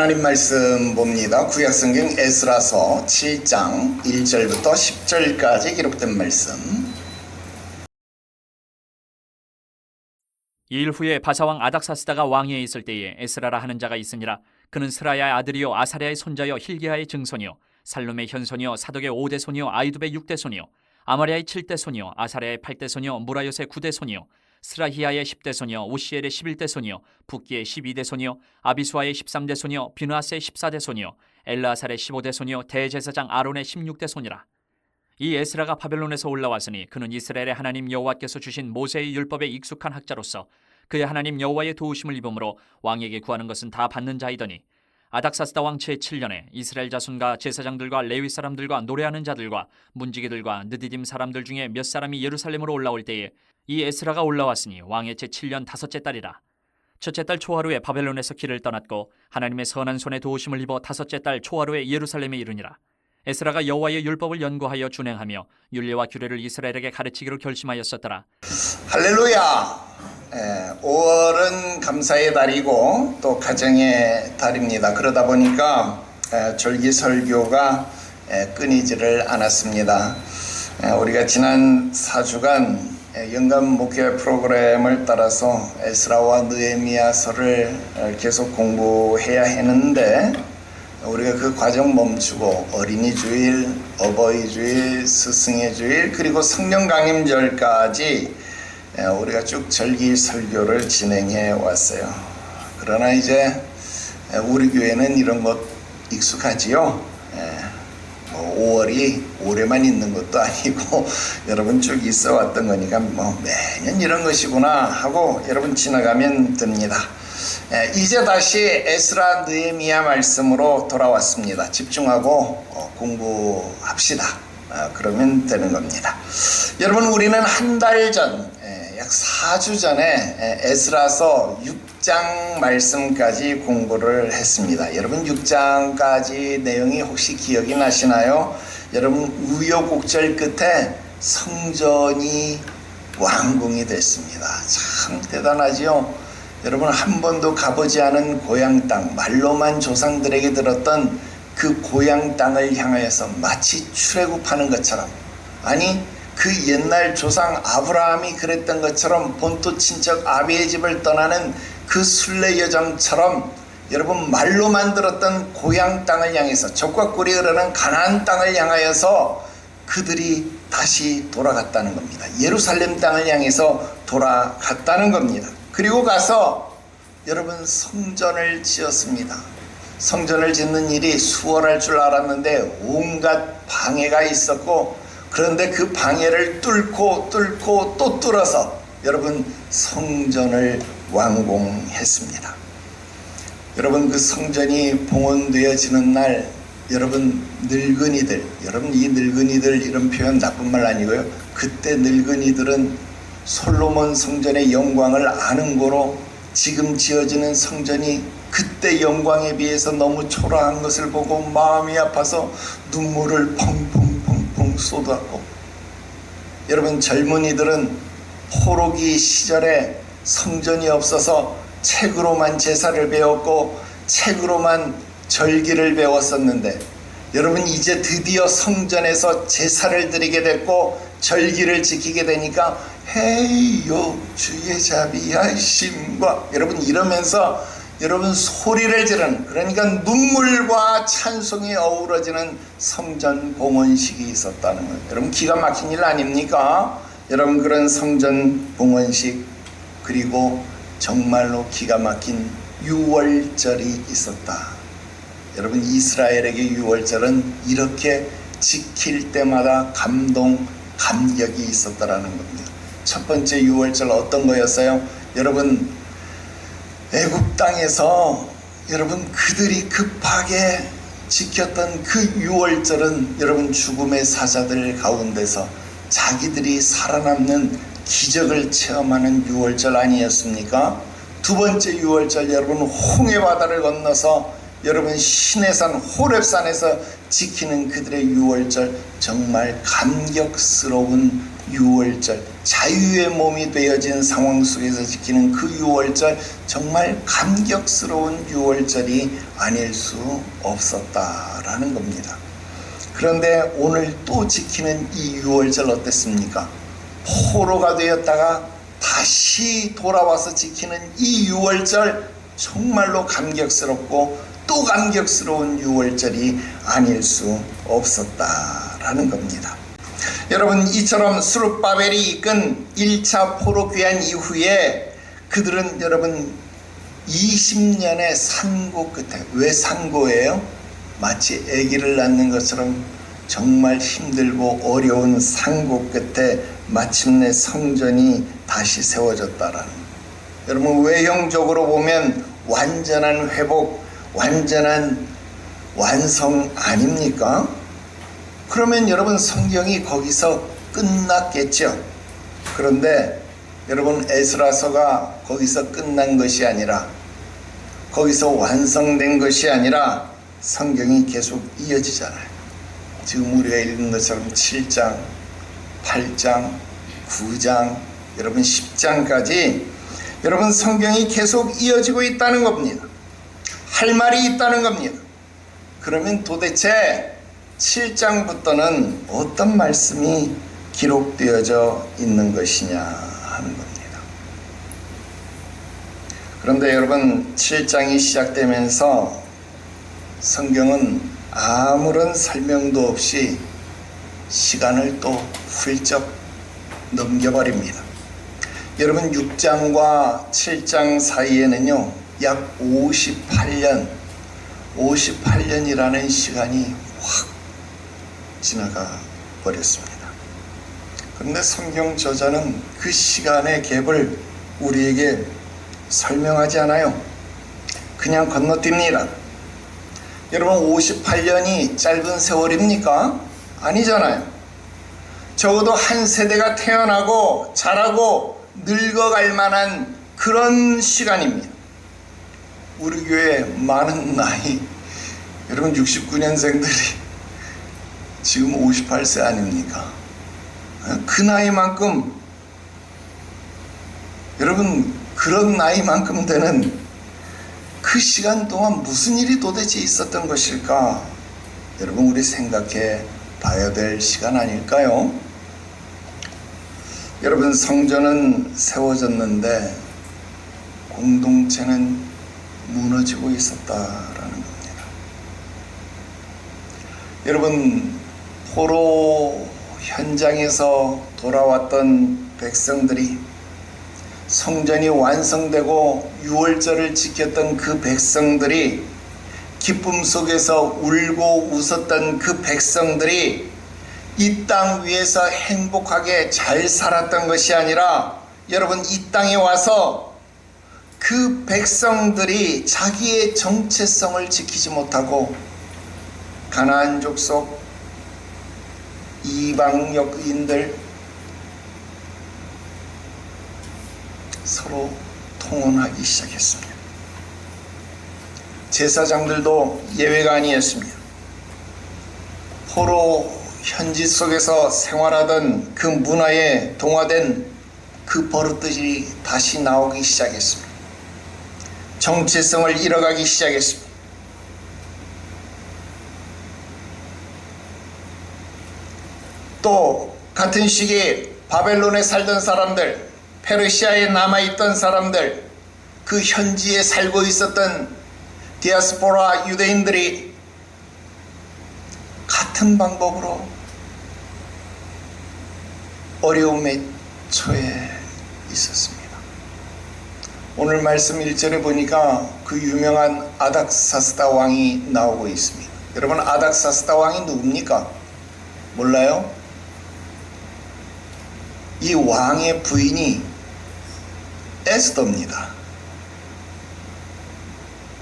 하나님 말씀 봅니다. 구약성경 에스라서 7장 1절부터 10절까지 기록된 말씀. 이 일 후에 바사왕 아닥사스다가 왕위에 있을 때에 에스라라 하는 자가 있으니라. 그는 스라야의 아들이요 아사랴의 손자요 hil기야의 증손이요 살룸의 현손이요 사독의 5대 손이요 아이두의 6대 손이요 아마랴의 7대 손이요 아사랴의 8대 손이요 무라요의 9대 손이요 스라히야의 10대 손이요 우시엘의 11대 손이요 붓기의 12대 손이요 아비수아의 13대 손이요 비누아스의 14대 손이요 엘라살의 15대 손이요 대제사장 아론의 16대 손이라. 이 에스라가 바벨론에서 올라왔으니 그는 이스라엘의 하나님 여호와께서 주신 모세의 율법에 익숙한 학자로서 그의 하나님 여호와의 도우심을 입음으로 왕에게 구하는 것은 다 받는 자이더니 아닥사스다 왕 제7년에 이스라엘 자손과 제사장들과 레위 사람들과 노래하는 자들과 문지기들과 느디딤 사람들 중에 몇 사람이 예루살렘으로 올라올 때에 이 에스라가 올라왔으니 왕의 제7년 다섯째 달이라. 첫째 달 초하루에 바벨론에서 길을 떠났고 하나님의 선한 손에 도우심을 입어 다섯째 달 초하루에 예루살렘에 이르니라. 에스라가 여호와의 율법을 연구하여 준행하며 율례와 규례를 이스라엘에게 가르치기로 결심하였었더라. 할렐루야. 5월은 감사의 달이고 또 가정의 달입니다. 그러다 보니까 절기 설교가 끊이지를 않았습니다. 우리가 지난 4주간 연간 목회 프로그램을 따라서 에스라와 느헤미야서를 계속 공부해야 했는데 우리가 그 과정 멈추고 어린이 주일, 어버이 주일, 스승의 주일 그리고 성령 강림절까지 우리가 쭉 절기 설교를 진행해 왔어요. 그러나 이제 우리 교회는 이런 것 익숙하지요. 5월이 올해만 있는 것도 아니고 여러분 쭉 있어 왔던 거니까 매년 이런 것이구나 하고 여러분 지나가면 됩니다. 이제 다시 에스라 느헤미야 말씀으로 돌아왔습니다. 집중하고 공부합시다. 그러면 되는 겁니다. 여러분 우리는 한 달 전, 약 4주 전에 에스라서 6장 말씀까지 공부를 했습니다. 여러분 6장까지 내용이 혹시 기억이 나시나요? 여러분 우여곡절 끝에 성전이 완공이 됐습니다. 참 대단하지요? 여러분 한 번도 가보지 않은 고향 땅, 말로만 조상들에게 들었던 그 고향 땅을 향하여서 마치 출애굽하는 것처럼, 아니 그 옛날 조상 아브라함이 그랬던 것처럼 본토 친척 아비의 집을 떠나는 그 순례 여정처럼 여러분 말로만 들었던 고향 땅을 향해서 적과 꿀이 흐르는 가나안 땅을 향하여서 그들이 다시 돌아갔다는 겁니다. 예루살렘 땅을 향해서 돌아갔다는 겁니다. 그리고 가서 여러분 성전을 지었습니다. 성전을 짓는 일이 수월할 줄 알았는데 온갖 방해가 있었고, 그런데 그 방해를 뚫고 또 뚫어서 여러분 성전을 완공했습니다. 여러분 그 성전이 봉헌되어지는 날, 여러분 늙은이들, 여러분 이 늙은이들 이런 표현 나쁜 말 아니고요. 그때 늙은이들은 솔로몬 성전의 영광을 아는 거로 지금 지어지는 성전이 그때 영광에 비해서 너무 초라한 것을 보고 마음이 아파서 눈물을 펑펑 쏟았고, 여러분 젊은이들은 포로기 시절에 성전이 없어서 책으로만 제사를 배웠고 책으로만 절기를 배웠었는데, 여러분 이제 드디어 성전에서 제사를 드리게 됐고 절기를 지키게 되니까 헤이요 주의 자비하심과 여러분 이러면서 여러분 소리를 지르는, 그러니까 눈물과 찬송이 어우러지는 성전 봉헌식이 있었다는 거예요. 여러분 기가 막힌 일 아닙니까? 여러분 그런 성전 봉헌식, 그리고 정말로 기가 막힌 유월절이 있었다. 여러분 이스라엘에게 유월절은 이렇게 지킬 때마다 감격이 있었다라는 겁니다. 첫 번째 유월절 어떤 거였어요? 여러분 애굽 땅에서 여러분 그들이 급하게 지켰던 그 유월절은 여러분 죽음의 사자들 가운데서 자기들이 살아남는 기적을 체험하는 유월절 아니었습니까? 두 번째 유월절, 여러분 홍해 바다를 건너서 여러분 시내산 호렙산에서 지키는 그들의 유월절, 정말 감격스러운 유월절, 자유의 몸이 되어진 상황 속에서 지키는 그 유월절, 정말 감격스러운 유월절이 아닐 수 없었다라는 겁니다. 그런데 오늘 또 지키는 이 유월절 어땠습니까? 포로가 되었다가 다시 돌아와서 지키는 이 유월절, 정말로 감격스럽고 또 감격스러운 유월절이 아닐 수 없었다라는 겁니다. 여러분, 이처럼 스룹바벨이 이끈 1차 포로 귀환 이후에 그들은 여러분 20년의 산고 끝에, 왜 산고예요? 마치 아기를 낳는 것처럼 정말 힘들고 어려운 산고 끝에 마침내 성전이 다시 세워졌다라는, 여러분 외형적으로 보면 완전한 회복, 완전한 완성 아닙니까? 그러면 여러분 성경이 거기서 끝났겠죠. 그런데 여러분 에스라서가 거기서 끝난 것이 아니라, 거기서 완성된 것이 아니라 성경이 계속 이어지잖아요. 지금 우리가 읽은 것처럼 7장, 8장, 9장, 여러분 10장까지 여러분 성경이 계속 이어지고 있다는 겁니다. 할 말이 있다는 겁니다. 그러면 도대체 7장부터는 어떤 말씀이 기록되어져 있는 것이냐 하는 겁니다. 그런데 여러분 7장이 시작되면서 성경은 아무런 설명도 없이 시간을 또 훌쩍 넘겨버립니다. 여러분 6장과 7장 사이에는요 약 58년이라는 시간이 확 지나가 버렸습니다. 그런데 성경 저자는 그 시간의 갭을 우리에게 설명하지 않아요. 그냥 건너뜁니다. 여러분 58년이 짧은 세월입니까? 아니잖아요. 적어도 한 세대가 태어나고 자라고 늙어갈 만한 그런 시간입니다. 우리 교회 많은 나이, 여러분 69년생들이 지금 58세 아닙니까? 그 나이만큼, 여러분 그런 나이만큼 되는 그 시간 동안 무슨 일이 도대체 있었던 것일까? 여러분 우리 생각해 봐야 될 시간 아닐까요? 여러분 성전은 세워졌는데 공동체는 무너지고 있었다라는 겁니다. 여러분 포로 현장에서 돌아왔던 백성들이, 성전이 완성되고 유월절을 지켰던 그 백성들이, 기쁨 속에서 울고 웃었던 그 백성들이 이 땅 위에서 행복하게 잘 살았던 것이 아니라, 여러분 이 땅에 와서 그 백성들이 자기의 정체성을 지키지 못하고 가나안 족속, 이방역인들 서로 통혼하기 시작했습니다. 제사장들도 예외가 아니었습니다. 포로 현지 속에서 생활하던 그 문화에 동화된 그 버릇들이 다시 나오기 시작했습니다. 정체성을 잃어가기 시작했습니다. 또 같은 시기에 바벨론에 살던 사람들, 페르시아에 남아있던 사람들, 그 현지에 살고 있었던 디아스포라 유대인들이 같은 방법으로 어려움에 처해 있었습니다. 오늘 말씀 1절에 보니까 그 유명한 아닥사스다 왕이 나오고 있습니다. 여러분 아닥사스다 왕이 누굽니까? 몰라요? 이 왕의 부인이 에스더입니다.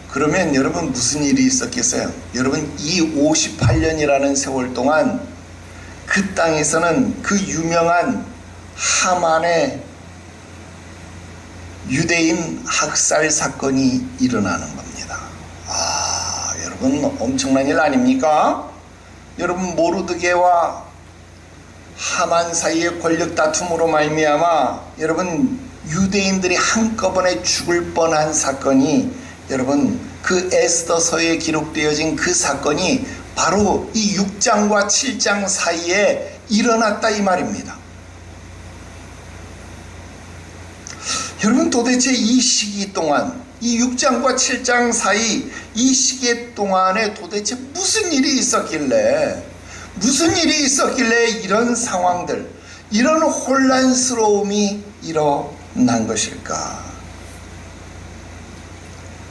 그러면 여러분 무슨 일이 있었겠어요? 여러분 이 58년이라는 세월 동안 그 땅에서는 그 유명한 하만의 유대인 학살 사건이 일어나는 겁니다. 여러분 엄청난 일 아닙니까? 여러분 모르드게와 하만 사이의 권력 다툼으로 말미암아 여러분 유대인들이 한꺼번에 죽을 뻔한 사건이 여러분 그 에스더서에 기록되어진 그 사건이 바로 이 6장과 7장 사이에 일어났다 이 말입니다. 여러분 도대체 이 시기 동안 이 6장과 7장 사이 이 시기 동안에 도대체 무슨 일이 있었길래 이런 상황들 이런 혼란스러움이 일어난 것일까?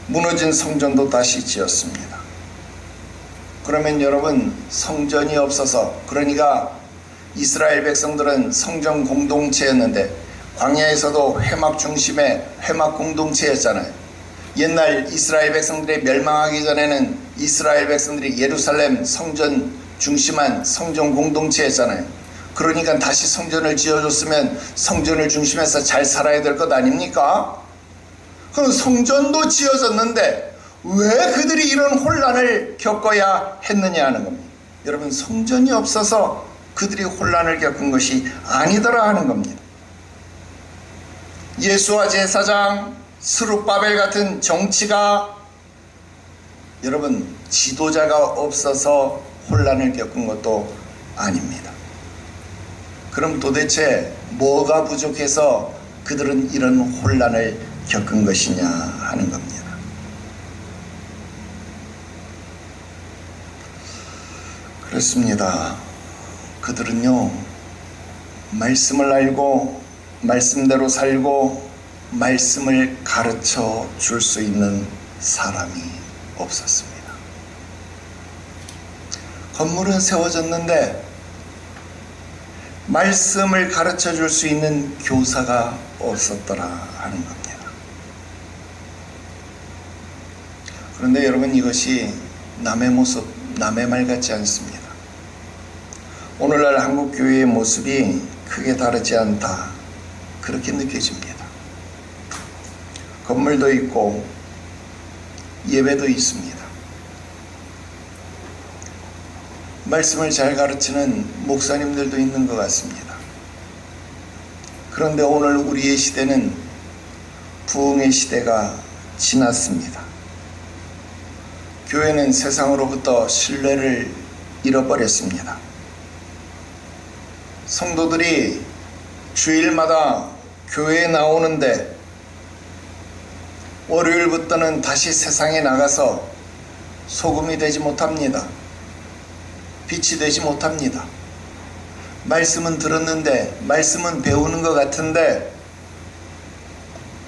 무너진 성전도 다시 지었습니다. 그러면 여러분 성전이 없어서 그러니까 이스라엘 백성들은 성전 공동체였는데 광야에서도 회막 중심의 회막 공동체였잖아요. 옛날 이스라엘 백성들이 멸망하기 전에는 이스라엘 백성들이 예루살렘 성전 중심한 성전 공동체였잖아요. 그러니까 다시 성전을 지어줬으면 성전을 중심해서 잘 살아야 될 것 아닙니까? 그럼 성전도 지어졌는데 왜 그들이 이런 혼란을 겪어야 했느냐 하는 겁니다. 여러분 성전이 없어서 그들이 혼란을 겪은 것이 아니더라 하는 겁니다. 예수와 제사장, 스룹바벨 같은 정치가 여러분 지도자가 없어서 혼란을 겪은 것도 아닙니다. 그럼 도대체 뭐가 부족해서 그들은 이런 혼란을 겪은 것이냐 하는 겁니다. 그렇습니다. 그들은요 말씀을 알고 말씀대로 살고 말씀을 가르쳐 줄 수 있는 사람이 없었습니다. 건물은 세워졌는데 말씀을 가르쳐 줄 수 있는 교사가 없었더라 하는 겁니다. 그런데 여러분 이것이 남의 모습, 남의 말 같지 않습니다. 오늘날 한국교회의 모습이 크게 다르지 않다 그렇게 느껴집니다. 건물도 있고 예배도 있습니다. 말씀을 잘 가르치는 목사님들도 있는 것 같습니다. 그런데 오늘 우리의 시대는 부흥의 시대가 지났습니다. 교회는 세상으로부터 신뢰를 잃어버렸습니다. 성도들이 주일마다 교회에 나오는데 월요일부터는 다시 세상에 나가서 소금이 되지 못합니다. 빛이 되지 못합니다. 말씀은 들었는데 말씀은 배우는 것 같은데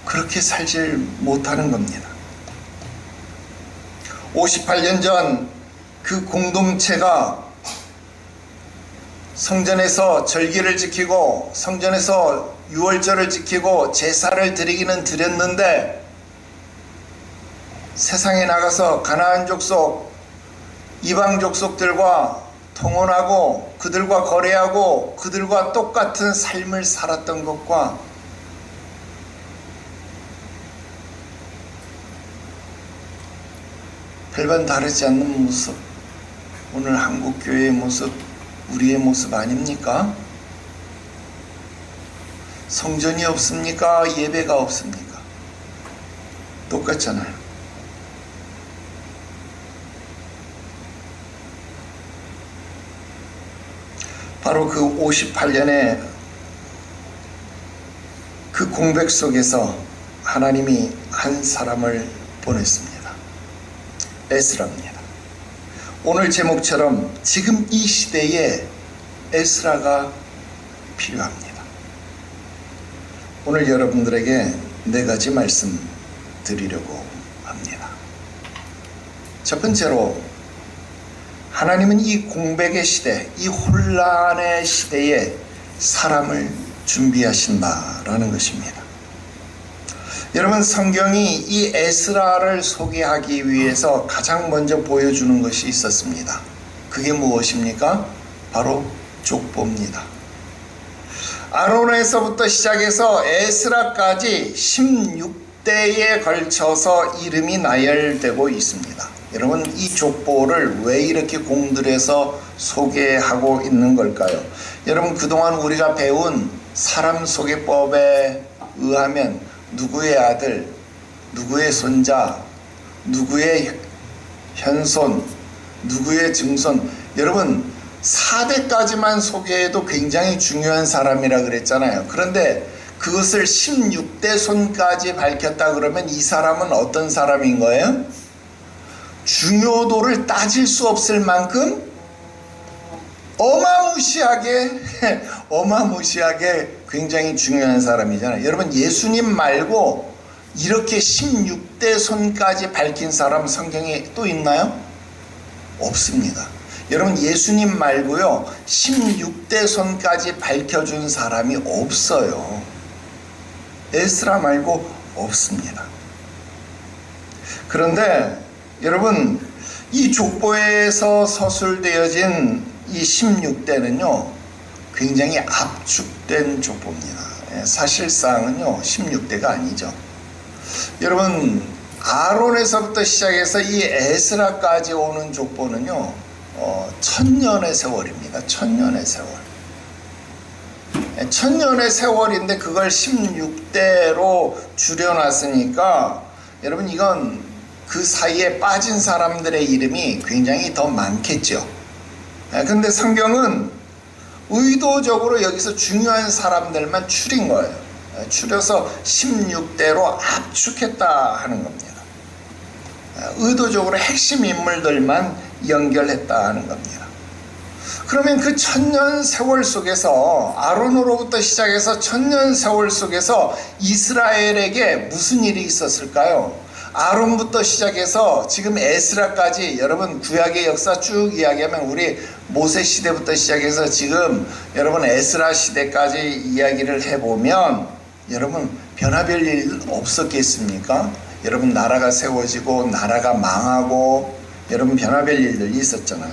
그렇게 살질 못하는 겁니다. 58년 전 그 공동체가 성전에서 절기를 지키고 성전에서 유월절을 지키고 제사를 드리기는 드렸는데 세상에 나가서 가나안 족속, 이방 족속들과 통혼하고 그들과 거래하고 그들과 똑같은 삶을 살았던 것과 별반 다르지 않는 모습, 오늘 한국교회의 모습, 우리의 모습 아닙니까? 성전이 없습니까? 예배가 없습니까? 똑같잖아요. 바로 그 58년의 그 공백 속에서 하나님이 한 사람을 보냈습니다. 에스라입니다. 오늘 제목처럼 지금 이 시대에 에스라가 필요합니다. 오늘 여러분들에게 4가지 말씀 드리려고 합니다. 첫 번째로 하나님은 이 공백의 시대, 이 혼란의 시대에 사람을 준비하신다라는 것입니다. 여러분 성경이 이 에스라를 소개하기 위해서 가장 먼저 보여주는 것이 있었습니다. 그게 무엇입니까? 바로 족보입니다. 아론에서부터 시작해서 에스라까지 16대에 걸쳐서 이름이 나열되고 있습니다. 여러분 이 족보를 왜 이렇게 공들여서 소개하고 있는 걸까요? 여러분 그동안 우리가 배운 사람 소개법에 의하면 누구의 아들, 누구의 손자, 누구의 현손, 누구의 증손, 여러분 4대까지만 소개해도 굉장히 중요한 사람이라 그랬잖아요. 그런데 그것을 16대 손까지 밝혔다 그러면 이 사람은 어떤 사람인 거예요? 중요도를 따질 수 없을 만큼 어마무시하게 굉장히 중요한 사람이잖아요. 여러분 예수님 말고 이렇게 16대 손까지 밝힌 사람 성경에 또 있나요? 없습니다. 여러분 예수님 말고요 16대 손까지 밝혀준 사람이 없어요. 에스라 말고 없습니다. 그런데 여러분 이 족보에서 서술되어진 이 16대는요 굉장히 압축된 족보입니다. 사실상은요 16대가 아니죠. 여러분 아론에서부터 시작해서 이 에스라까지 오는 족보는요 1000년의 세월입니다. 1000년의 세월. 1000년의 세월인데 그걸 16대로 줄여놨으니까 여러분 이건 그 사이에 빠진 사람들의 이름이 굉장히 더 많겠죠. 근데 성경은 의도적으로 여기서 중요한 사람들만 추린 거예요. 추려서 16대로 압축했다 하는 겁니다. 의도적으로 핵심 인물들만 연결했다 하는 겁니다. 그러면 그 1000년 세월 속에서 아론으로부터 시작해서 1000년 세월 속에서 이스라엘에게 무슨 일이 있었을까요? 아론부터 시작해서 지금 에스라까지 여러분 구약의 역사 쭉 이야기하면 우리 모세 시대부터 시작해서 지금 여러분 에스라 시대까지 이야기를 해보면 여러분 변화별 일 없었겠습니까? 여러분 나라가 세워지고 나라가 망하고 여러분 변화별 일들이 있었잖아요.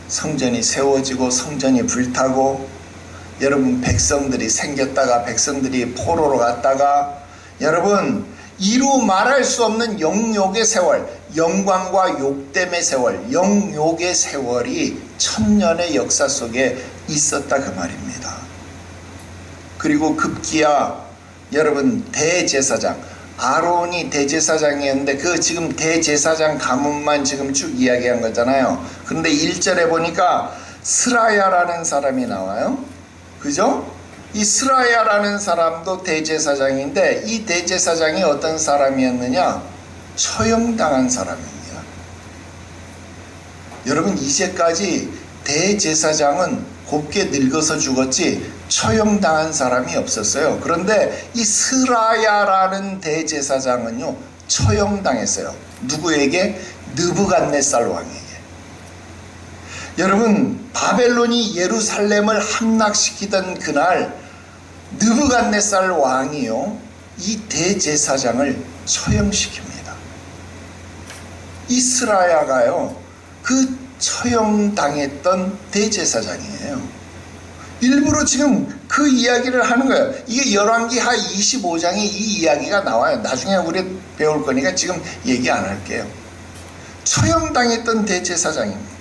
성전이 세워지고 성전이 불타고 여러분 백성들이 생겼다가 백성들이 포로로 갔다가 여러분 이루 말할 수 없는 영욕의 세월, 영광과 욕됨의 세월, 영욕의 세월이 1000년의 역사 속에 있었다 그 말입니다. 그리고 급기야 여러분 대제사장 아론이 대제사장이었는데 그 지금 대제사장 가문만 지금 쭉 이야기한 거잖아요. 그런데 1절에 보니까 스라야라는 사람이 나와요. 그죠? 이 스라야라는 사람도 대제사장인데 이 대제사장이 어떤 사람이었느냐? 처형당한 사람입니다. 여러분 이제까지 대제사장은 곱게 늙어서 죽었지 처형당한 사람이 없었어요. 그런데 이 스라야라는 대제사장은요 처형당했어요. 누구에게? 느부갓네살 왕에게. 여러분 바벨론이 예루살렘을 함락시키던 그날 느부갓네살 왕이요 이 대제사장을 처형시킵니다. 이 스라야가요 그 처형당했던 대제사장이에요. 일부러 지금 그 이야기를 하는 거예요. 이게 열왕기하 25장에 이 이야기가 나와요. 나중에 우리 배울 거니까 지금 얘기 안 할게요. 처형당했던 대제사장입니다.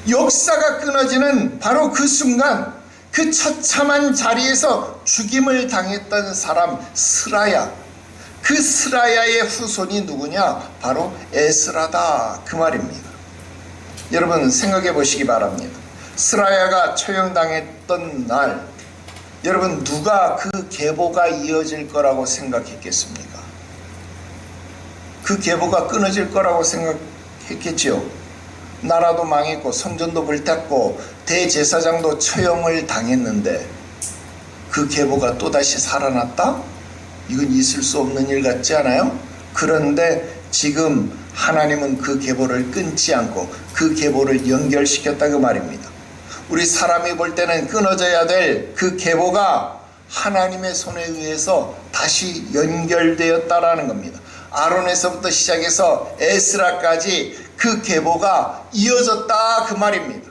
역사가 끊어지는 바로 그 순간 그 처참한 자리에서 죽임을 당했던 사람 스라야, 그 스라야의 후손이 누구냐? 바로 에스라다 그 말입니다. 여러분 생각해 보시기 바랍니다. 스라야가 처형당했던 날 여러분 누가 그 계보가 이어질 거라고 생각했겠습니까? 그 계보가 끊어질 거라고 생각했겠지요. 나라도 망했고 성전도 불탔고 대제사장도 처형을 당했는데 그 계보가 또다시 살아났다? 이건 있을 수 없는 일 같지 않아요? 그런데 지금 하나님은 그 계보를 끊지 않고 그 계보를 연결시켰다 그 말입니다. 우리 사람이 볼 때는 끊어져야 될 그 계보가 하나님의 손에 의해서 다시 연결되었다라는 겁니다. 아론에서부터 시작해서 에스라까지 그 계보가 이어졌다 그 말입니다.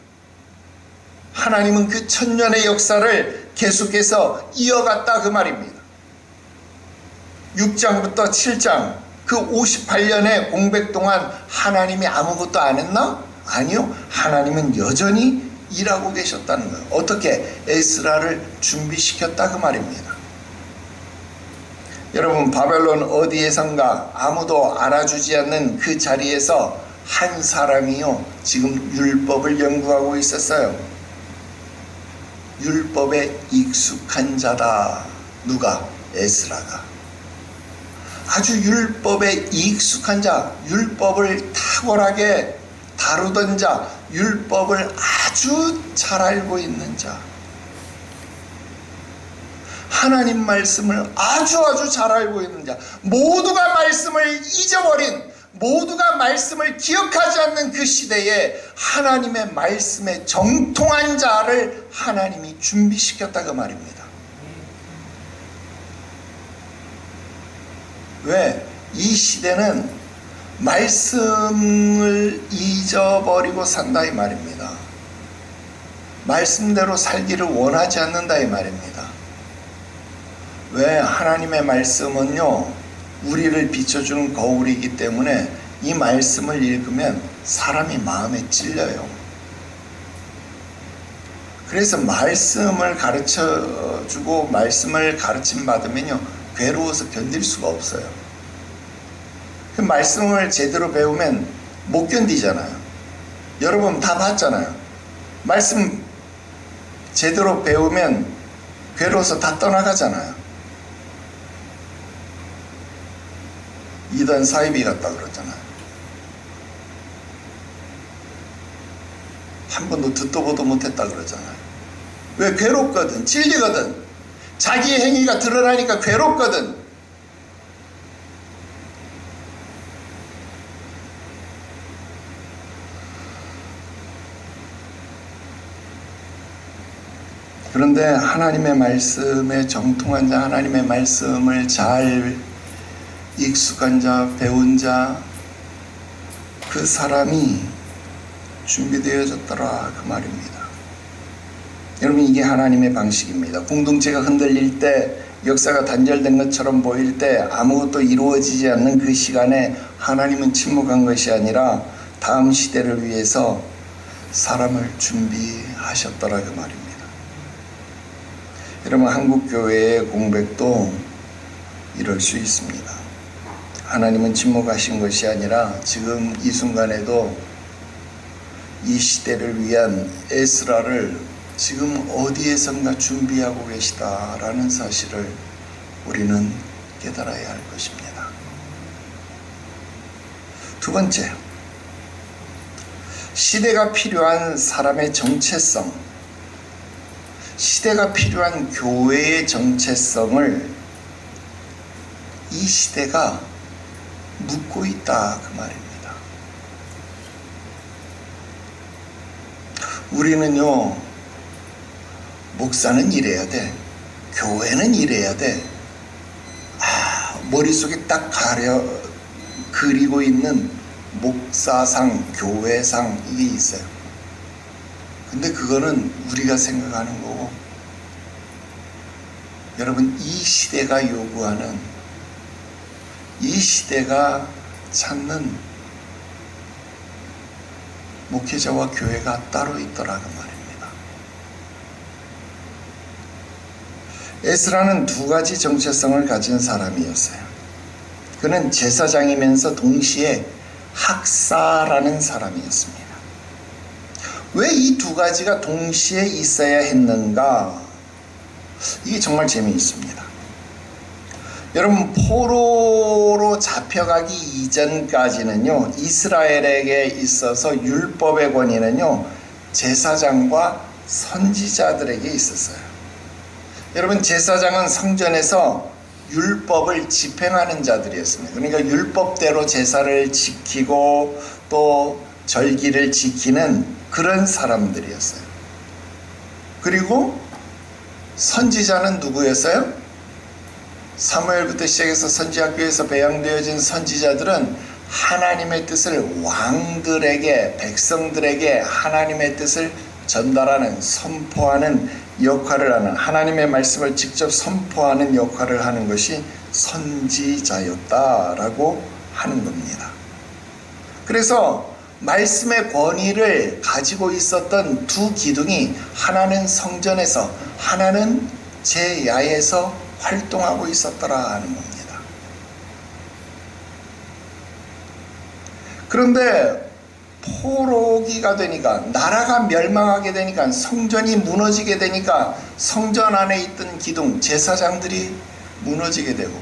하나님은 그 1000년의 역사를 계속해서 이어갔다 그 말입니다. 6장부터 7장 그 58년의 공백 동안 하나님이 아무것도 안 했나? 아니요. 하나님은 여전히 일하고 계셨다는 거예요. 어떻게? 에스라를 준비시켰다 그 말입니다. 여러분, 바벨론 어디에선가 아무도 알아주지 않는 그 자리에서 한 사람이요, 지금 율법을 연구하고 있었어요. 율법에 익숙한 자다. 누가? 에스라가. 아주 율법에 익숙한 자, 율법을 탁월하게 다루던 자, 율법을 아주 잘 알고 있는 자, 하나님 말씀을 아주 잘 알고 있는 자, 모두가 말씀을 잊어버린, 모두가 말씀을 기억하지 않는 그 시대에 하나님의 말씀에 정통한 자를 하나님이 준비시켰다 그 말입니다. 왜? 이 시대는 말씀을 잊어버리고 산다 이 말입니다. 말씀대로 살기를 원하지 않는다 이 말입니다. 왜? 하나님의 말씀은요, 우리를 비춰주는 거울이기 때문에 이 말씀을 읽으면 사람이 마음에 찔려요. 그래서 말씀을 가르쳐주고 말씀을 가르침 받으면요, 괴로워서 견딜 수가 없어요. 그 말씀을 제대로 배우면 못 견디잖아요. 여러분 다 봤잖아요. 말씀 제대로 배우면 괴로워서 다 떠나가잖아요. 이단 사이비 같다 그러잖아요. 한 번도 듣도 보도 못했다 그러잖아요. 왜? 괴롭거든. 찔리거든. 자기의 행위가 드러나니까 괴롭거든. 그런데 하나님의 말씀에 정통한 자, 하나님의 말씀을 잘 익숙한 자, 배운 자, 그 사람이 준비되어졌더라 그 말입니다. 여러분, 이게 하나님의 방식입니다. 공동체가 흔들릴 때, 역사가 단절된 것처럼 보일 때, 아무것도 이루어지지 않는 그 시간에 하나님은 침묵한 것이 아니라 다음 시대를 위해서 사람을 준비하셨더라 그 말입니다. 여러분, 한국교회의 공백도 이럴 수 있습니다. 하나님은 침묵하신 것이 아니라 지금 이 순간에도 이 시대를 위한 에스라를 지금 어디에선가 준비하고 계시다라는 사실을 우리는 깨달아야 할 것입니다. 두 번째, 시대가 필요한 사람의 정체성, 시대가 필요한 교회의 정체성을 이 시대가 묻고 있다 그 말입니다. 우리는요, 목사는 이래야 돼, 교회는 이래야 돼, 머릿속에 딱 그리고 있는 목사상, 교회상 이게 있어요. 근데 그거는 우리가 생각하는 거고, 여러분, 이 시대가 요구하는, 이 시대가 찾는 목회자와 교회가 따로 있더라 그 말입니다. 에스라는 두 가지 정체성을 가진 사람이었어요. 그는 제사장이면서 동시에 학사라는 사람이었습니다. 왜 이 두 가지가 동시에 있어야 했는가? 이게 정말 재미있습니다. 여러분, 포로로 잡혀가기 이전까지는요, 이스라엘에게 있어서 율법의 권위는요, 제사장과 선지자들에게 있었어요. 여러분, 제사장은 성전에서 율법을 집행하는 자들이었습니다. 그러니까 율법대로 제사를 지키고 또 절기를 지키는 그런 사람들이었어요. 그리고 선지자는 누구였어요? 사무엘부터 시작해서 선지학교에서 배양되어진 선지자들은 하나님의 뜻을 왕들에게, 백성들에게 하나님의 뜻을 전달하는, 선포하는 역할을 하는, 하나님의 말씀을 직접 선포하는 역할을 하는 것이 선지자였다라고 하는 겁니다. 그래서 말씀의 권위를 가지고 있었던 두 기둥이 하나는 성전에서 하나는 제야에서 활동하고 있었더라 하는 겁니다. 그런데 포로기가 되니까, 나라가 멸망하게 되니까, 성전이 무너지게 되니까 성전 안에 있던 기둥 제사장들이 무너지게 되고,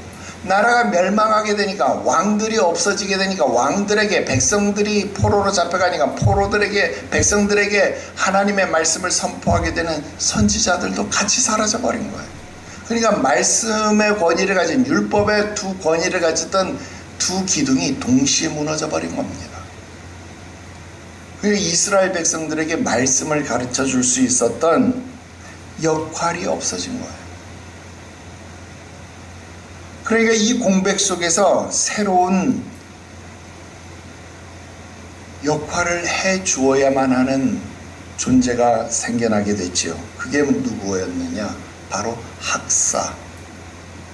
나라가 멸망하게 되니까 왕들이 없어지게 되니까 왕들에게, 백성들이 포로로 잡혀가니까 포로들에게, 백성들에게 하나님의 말씀을 선포하게 되는 선지자들도 같이 사라져 버린 거예요. 그러니까 말씀의 권위를 가진, 율법의 두 권위를 가졌던 두 기둥이 동시에 무너져 버린 겁니다. 그리고 이스라엘 백성들에게 말씀을 가르쳐 줄 수 있었던 역할이 없어진 거예요. 그러니까 이 공백 속에서 새로운 역할을 해 주어야만 하는 존재가 생겨나게 됐지요. 그게 누구였느냐? 바로 학사,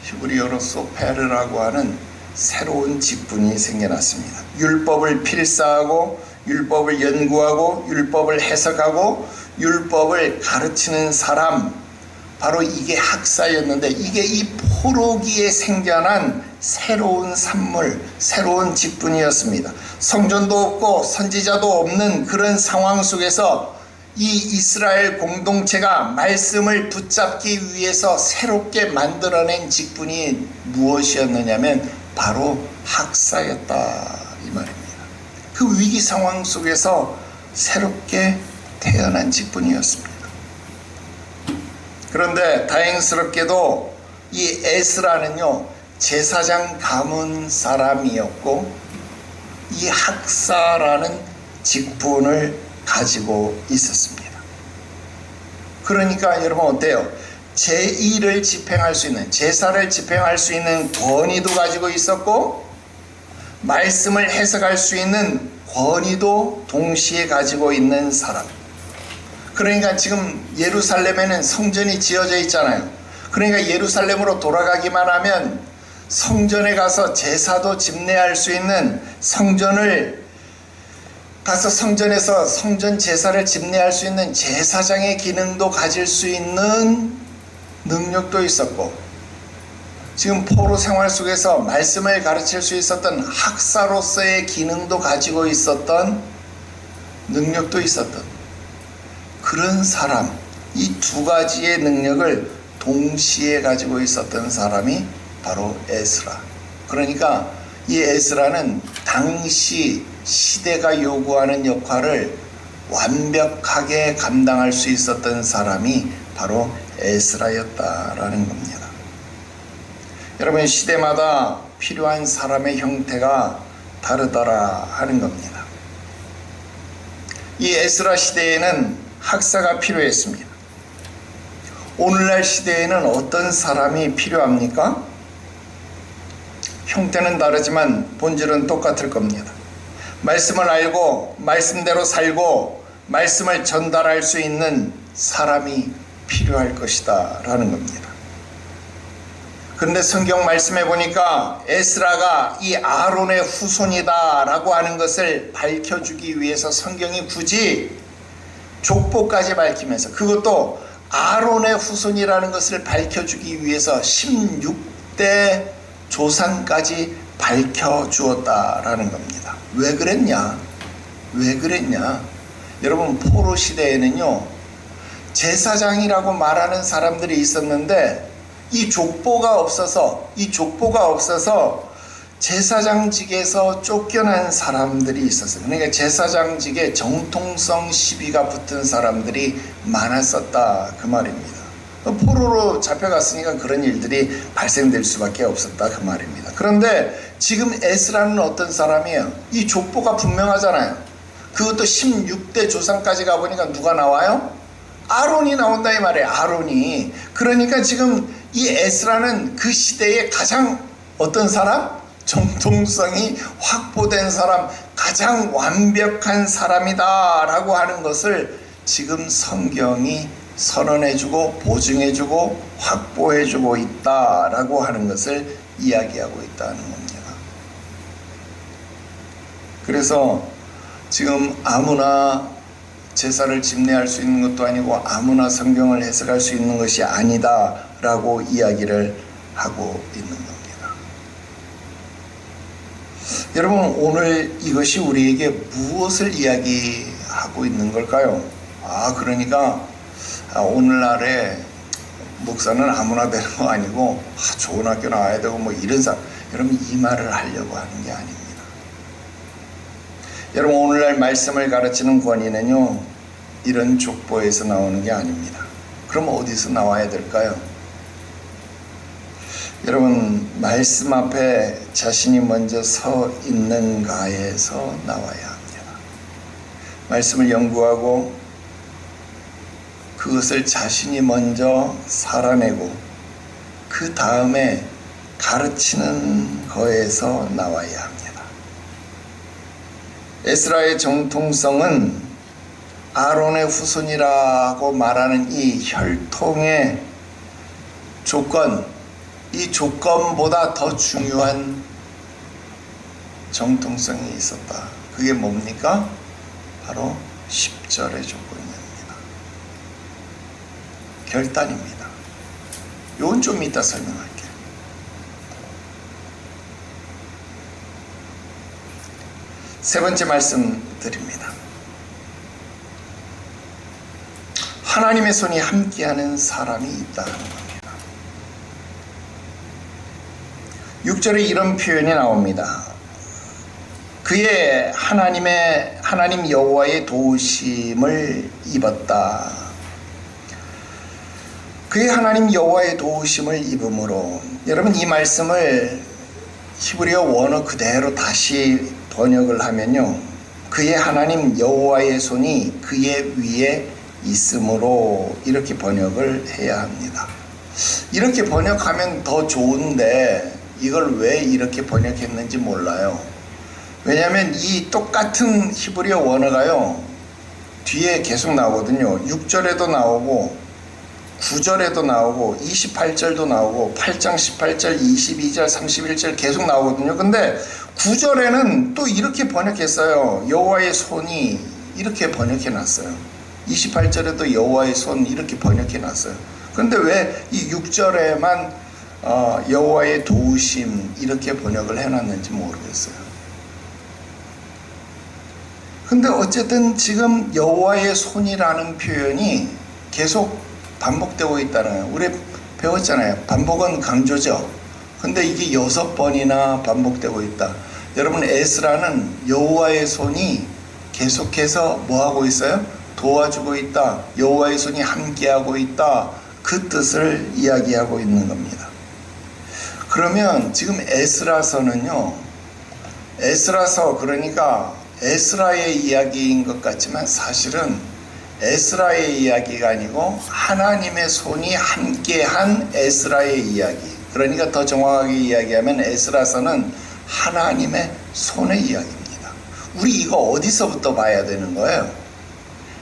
히브리어로 소페르라고 하는 새로운 직분이 생겨났습니다. 율법을 필사하고, 율법을 연구하고, 율법을 해석하고, 율법을 가르치는 사람, 바로 이게 학사였는데, 이게 이 포로기에 생겨난 새로운 산물, 새로운 직분이었습니다. 성전도 없고 선지자도 없는 그런 상황 속에서 이 이스라엘 공동체가 말씀을 붙잡기 위해서 새롭게 만들어낸 직분이 무엇이었느냐면 바로 학사였다 이 말입니다. 그 위기 상황 속에서 새롭게 태어난 직분이었습니다. 그런데 다행스럽게도 이 에스라는요, 제사장 가문 사람이었고 이 학사라는 직분을 가지고 있었습니다. 그러니까 여러분 어때요? 제2를 집행할 수 있는, 제사를 집행할 수 있는 권위도 가지고 있었고, 말씀을 해석할 수 있는 권위도 동시에 가지고 있는 사람. 그러니까 지금 예루살렘에는 성전이 지어져 있잖아요. 그러니까 예루살렘으로 돌아가기만 하면 성전에 가서 제사도 집례할 수 있는, 성전을 가서 성전에서 성전 제사를 집례할 수 있는 제사장의 기능도 가질 수 있는 능력도 있었고, 지금 포로 생활 속에서 말씀을 가르칠 수 있었던 학사로서의 기능도 가지고 있었던 능력도 있었던 그런 사람, 이 두 가지의 능력을 동시에 가지고 있었던 사람이 바로 에스라. 그러니까 이 에스라는 당시 시대가 요구하는 역할을 완벽하게 감당할 수 있었던 사람이 바로 에스라였다라는 겁니다. 여러분, 시대마다 필요한 사람의 형태가 다르더라 하는 겁니다. 이 에스라 시대에는 학사가 필요했습니다. 오늘날 시대에는 어떤 사람이 필요합니까? 형태는 다르지만 본질은 똑같을 겁니다. 말씀을 알고 말씀대로 살고 말씀을 전달할 수 있는 사람이 필요할 것이다 라는 겁니다. 그런데 성경 말씀에 보니까 에스라가 이 아론의 후손이다 라고 하는 것을 밝혀주기 위해서 성경이 굳이 족보까지 밝히면서, 그것도 아론의 후손이라는 것을 밝혀주기 위해서 16대 조상까지 밝혀주었다라는 겁니다. 왜 그랬냐? 여러분, 포로 시대에는요, 제사장이라고 말하는 사람들이 있었는데 이 족보가 없어서 제사장직에서 쫓겨난 사람들이 있었어요. 그러니까 제사장직에 정통성 시비가 붙은 사람들이 많았었다 그 말입니다. 포로로 잡혀갔으니까 그런 일들이 발생될 수밖에 없었다 그 말입니다. 그런데 지금 에스라는 어떤 사람이에요? 이 족보가 분명하잖아요. 그것도 16대 조상까지 가보니까 누가 나와요? 아론이 나온다 이 말이에요. 아론이. 그러니까 지금 이 에스라는 그 시대에 가장 어떤 사람? 정통성이 확보된 사람, 가장 완벽한 사람이다 라고 하는 것을 지금 성경이 선언해주고 보증해주고 확보해주고 있다라고 하는 것을 이야기하고 있다는 겁니다. 그래서 지금 아무나 제사를 집례할 수 있는 것도 아니고 아무나 성경을 해석할 수 있는 것이 아니다라고 이야기를 하고 있는 겁니다. 여러분, 오늘 이것이 우리에게 무엇을 이야기하고 있는 걸까요? 그러니까 오늘날에 목사는 아무나 되는 거 아니고 좋은 학교 나와야 되고 뭐 이런 사람, 여러분 이 말을 하려고 하는 게 아닙니다. 여러분, 오늘날 말씀을 가르치는 권위는요, 이런 족보에서 나오는 게 아닙니다. 그럼 어디서 나와야 될까요? 여러분, 말씀 앞에 자신이 먼저 서 있는가에서 나와야 합니다. 말씀을 연구하고 그것을 자신이 먼저 살아내고 그 다음에 가르치는 거에서 나와야 합니다. 에스라의 정통성은 아론의 후손이라고 말하는 이 혈통의 조건, 이 조건보다 더 중요한 정통성이 있었다. 그게 뭡니까? 바로 10절의 조건입니다. 결단입니다. 이건 좀 이따 설명할게요. 세 번째 말씀 드립니다. 하나님의 손이 함께하는 사람이 있다는 겁니다. 6절에 이런 표현이 나옵니다. 그의 하나님 여호와의 도우심을 입었다. 그의 하나님 여호와의 도우심을 입음으로, 여러분 이 말씀을 히브리어 원어 그대로 다시 번역을 하면요, 그의 하나님 여호와의 손이 그의 위에 있으므로 이렇게 번역을 해야 합니다. 이렇게 번역하면 더 좋은데 이걸 왜 이렇게 번역했는지 몰라요. 왜냐하면 이 똑같은 히브리어 원어가요, 뒤에 계속 나오거든요. 6절에도 나오고 9절에도 나오고 28절도 나오고 8장 18절 22절 31절 계속 나오거든요. 근데 9절에는 또 이렇게 번역했어요. 여호와의 손이 이렇게 번역해 놨어요. 28절에도 여호와의 손 이렇게 번역해 놨어요. 근데 왜 이 6절에만 여호와의 도우심 이렇게 번역을 해 놨는지 모르겠어요. 근데 어쨌든 지금 여호와의 손이라는 표현이 계속 반복되고 있다는 거예요. 우리 배웠잖아요. 반복은 강조죠. 근데 이게 6번이나 반복되고 있다. 여러분, 에스라는 여호와의 손이 계속해서 뭐하고 있어요? 도와주고 있다. 여호와의 손이 함께하고 있다. 그 뜻을 이야기하고 있는 겁니다. 그러면 지금 에스라서는요, 에스라서, 그러니까 에스라의 이야기인 것 같지만 사실은 에스라의 이야기가 아니고 하나님의 손이 함께한 에스라의 이야기. 그러니까 더 정확하게 이야기하면 에스라서는 하나님의 손의 이야기입니다. 우리 이거 어디서부터 봐야 되는 거예요?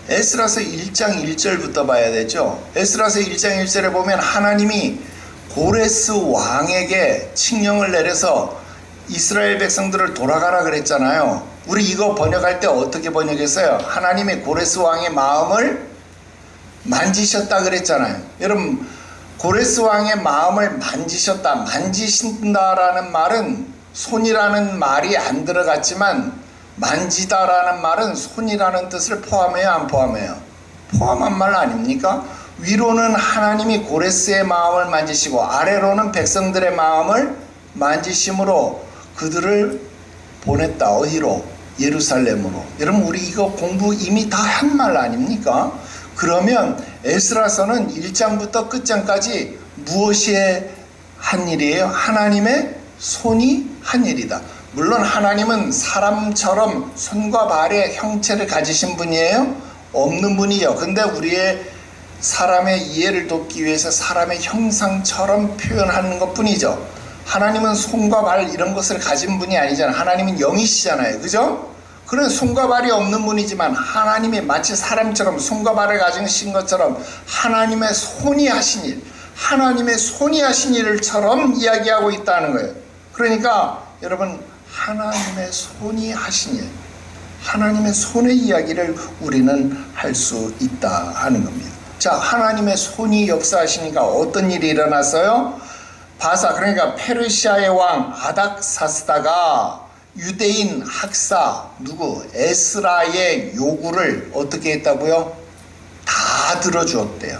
에스라서 1장 1절부터 봐야 되죠. 에스라서 1장 1절에 보면 하나님이 고레스 왕에게 칙령을 내려서 이스라엘 백성들을 돌아가라 그랬잖아요. 우리 이거 번역할 때 어떻게 번역했어요? 하나님의 고레스 왕의 마음을 만지셨다 그랬잖아요. 여러분, 고레스 왕의 마음을 만지셨다, 만지신다라는 말은 손이라는 말이 안 들어갔지만 만지다라는 말은 손이라는 뜻을 포함해요, 안 포함해요? 포함한 말 아닙니까? 위로는 하나님이 고레스의 마음을 만지시고 아래로는 백성들의 마음을 만지심으로 그들을 보냈다. 어디로? 예루살렘으로. 여러분, 우리 이거 공부 이미 다 한 말 아닙니까? 그러면 에스라서는 1장부터 끝장까지 무엇이 한 일이에요? 하나님의 손이 한 일이다. 물론 하나님은 사람처럼 손과 발의 형체를 가지신 분이에요? 없는 분이죠. 근데 우리의 사람의 이해를 돕기 위해서 사람의 형상처럼 표현하는 것 뿐이죠. 하나님은 손과 발 이런 것을 가진 분이 아니잖아요. 하나님은 영이시잖아요. 그죠? 그런 손과 발이 없는 분이지만 하나님이 마치 사람처럼 손과 발을 가지신 것처럼 하나님의 손이 하신 일, 하나님의 손이 하신 일처럼 이야기하고 있다는 거예요. 그러니까 여러분, 하나님의 손이 하신 일, 하나님의 손의 이야기를 우리는 할 수 있다 하는 겁니다. 자, 하나님의 손이 역사하시니까 어떤 일이 일어났어요? 바사, 그러니까 페르시아의 왕 아닥사스다가 유대인 학사 에스라의 요구를 어떻게 했다고요? 다 들어주었대요.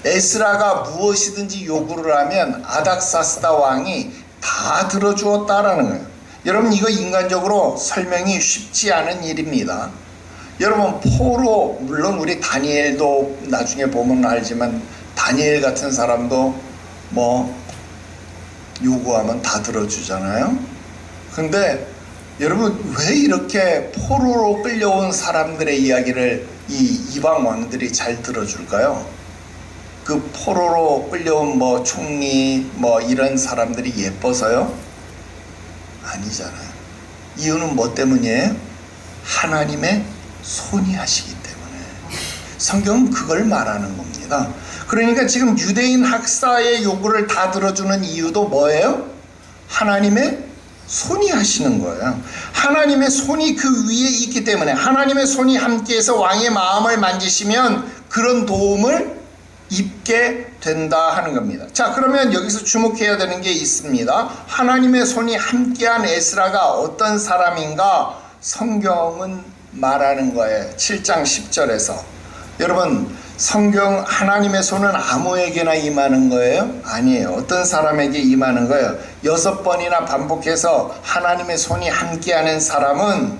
에스라가 무엇이든지 요구를 하면 아닥사스다 왕이 다 들어주었다라는 거예요. 여러분, 이거 인간적으로 설명이 쉽지 않은 일입니다. 여러분, 포로, 물론 우리 다니엘도 나중에 보면 알지만 다니엘 같은 사람도 뭐 요구하면 다 들어주잖아요. 근데 여러분, 왜 이렇게 포로로 끌려온 사람들의 이야기를 이 이방 왕들이 잘 들어줄까요? 그 포로로 끌려온 뭐 총리 뭐 이런 사람들이 예뻐서요? 아니잖아요. 이유는 뭐 때문이에요? 하나님의 손이 하시기 때문에. 성경은 그걸 말하는 겁니다. 그러니까 지금 유대인 학사의 요구를 다 들어주는 이유도 뭐예요? 하나님의 손이 하시는 거예요. 하나님의 손이 그 위에 있기 때문에, 하나님의 손이 함께해서 왕의 마음을 만지시면 그런 도움을 입게 된다 하는 겁니다. 자, 그러면 여기서 주목해야 되는 게 있습니다. 하나님의 손이 함께한 에스라가 어떤 사람인가 성경은 말하는 거예요. 7장 10절에서. 여러분, 성경 하나님의 손은 아무에게나 임하는 거예요? 아니에요. 어떤 사람에게 임하는 거예요? 6번이나 반복해서 하나님의 손이 함께하는 사람은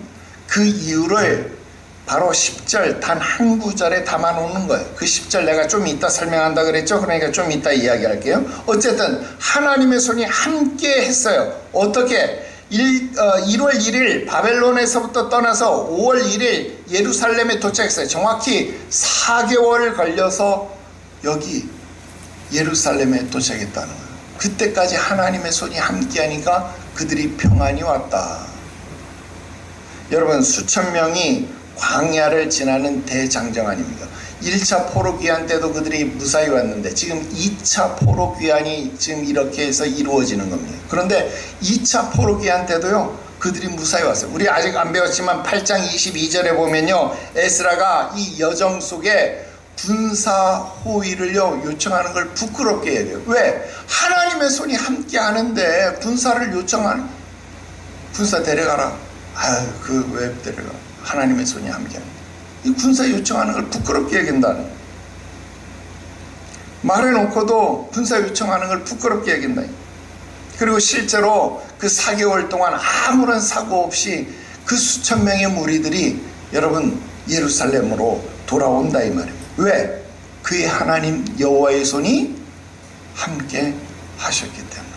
그 이유를 바로 10절 단 한 구절에 담아 놓는 거예요. 그 10절 내가 좀 이따 설명한다 그랬죠? 그러니까 좀 이따 이야기할게요. 어쨌든 하나님의 손이 함께 했어요. 어떻게? 1월 1일 바벨론에서부터 떠나서 5월 1일 예루살렘에 도착했어요. 정확히 4개월 걸려서 여기 예루살렘에 도착했다는 거예요. 그때까지 하나님의 손이 함께하니까 그들이 평안이 왔다. 여러분, 수천 명이 광야를 지나는 대장정아닙니까? 1차 포로귀환 때도 그들이 무사히 왔는데 지금 2차 포로귀환이 지금 이렇게 해서 이루어지는 겁니다. 그런데 2차 포로귀환 때도요, 그들이 무사히 왔어요. 우리 아직 안 배웠지만 8장 22절에 보면요, 에스라가 이 여정 속에 군사 호위를요 요청하는 걸 부끄럽게 해요. 왜? 하나님의 손이 함께 하는데 군사를 요청하는, 군사 데려가라. 아유, 그 왜 데려가? 하나님의 손이 함께 하는. 이 군사 요청하는 걸 부끄럽게 여긴다는, 말해놓고도 군사 요청하는 걸 부끄럽게 여긴다. 그리고 실제로 그 4개월 동안 아무런 사고 없이 그 수천 명의 무리들이 여러분 예루살렘으로 돌아온다 이 말입니다. 왜? 그의 하나님 여호와의 손이 함께 하셨기 때문에.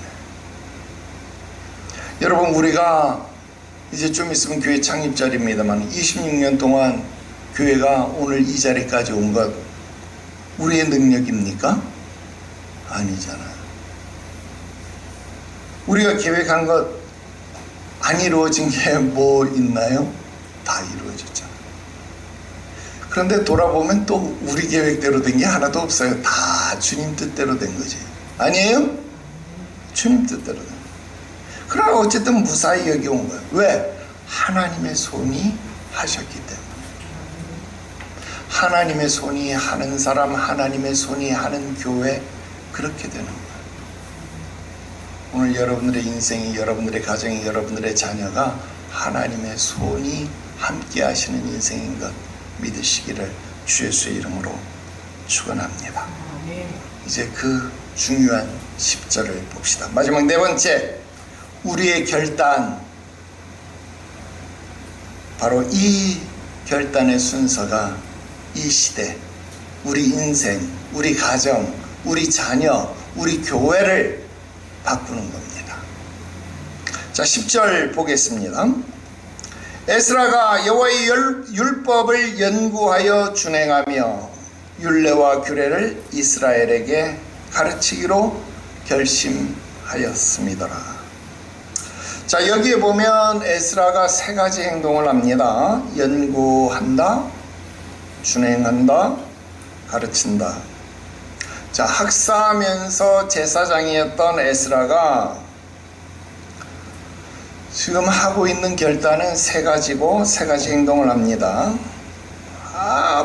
여러분, 우리가 이제 좀 있으면 교회 창립절입니다만 26년 동안 교회가 오늘 이 자리까지 온 것 우리의 능력입니까? 아니잖아요. 우리가 계획한 것 안 이루어진 게 뭐 있나요? 다 이루어졌잖아요. 그런데 돌아보면 또 우리 계획대로 된 게 하나도 없어요. 다 주님 뜻대로 된 거지. 아니에요? 주님 뜻대로 된 거예요. 그러나 어쨌든 무사히 여기 온 거예요. 왜? 하나님의 손이 하셨기 때문에. 하나님의 손이 하는 사람, 하나님의 손이 하는 교회, 그렇게 되는 거예요. 오늘 여러분들의 인생이, 여러분들의 가정이, 여러분들의 자녀가 하나님의 손이 함께 하시는 인생인 것 믿으시기를 주 예수의 이름으로 축원합니다. 이제 그 중요한 10절을 봅시다. 마지막 네 번째, 우리의 결단. 바로 이 결단의 순서가 이 시대, 우리 인생, 우리 가정, 우리 자녀, 우리 교회를 바꾸는 겁니다. 자, 10절 보겠습니다. 에스라가 여호와의 율법을 연구하여 준행하며 율례와 규례를 이스라엘에게 가르치기로 결심하였습니다라. 자, 여기에 보면 에스라가 세 가지 행동을 합니다. 연구한다, 준행한다, 가르친다. 자, 학사하면서 제사장이었던 에스라가 지금 하고 있는 결단은 세 가지고 세 가지 행동을 합니다.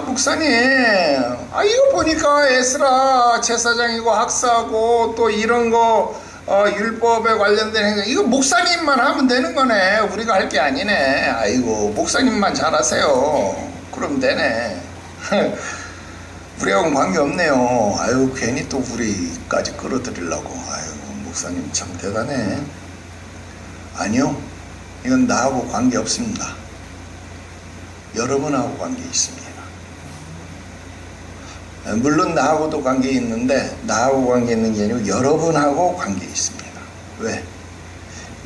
목사님, 이거 보니까 에스라 제사장이고 학사고 또 이런 거 율법에 관련된 행동, 이거 목사님만 하면 되는 거네. 우리가 할 게 아니네. 아이고, 목사님만 잘하세요. 그럼 되네. 우리하고는 관계없네요. 아유, 괜히 또 우리까지 끌어들이려고. 아유, 목사님 참 대단해. 아니요, 이건 나하고 관계없습니다. 여러분하고 관계 있습니다. 물론 나하고도 관계 있는데, 나하고 관계 있는 게 아니고 여러분하고 관계 있습니다. 왜?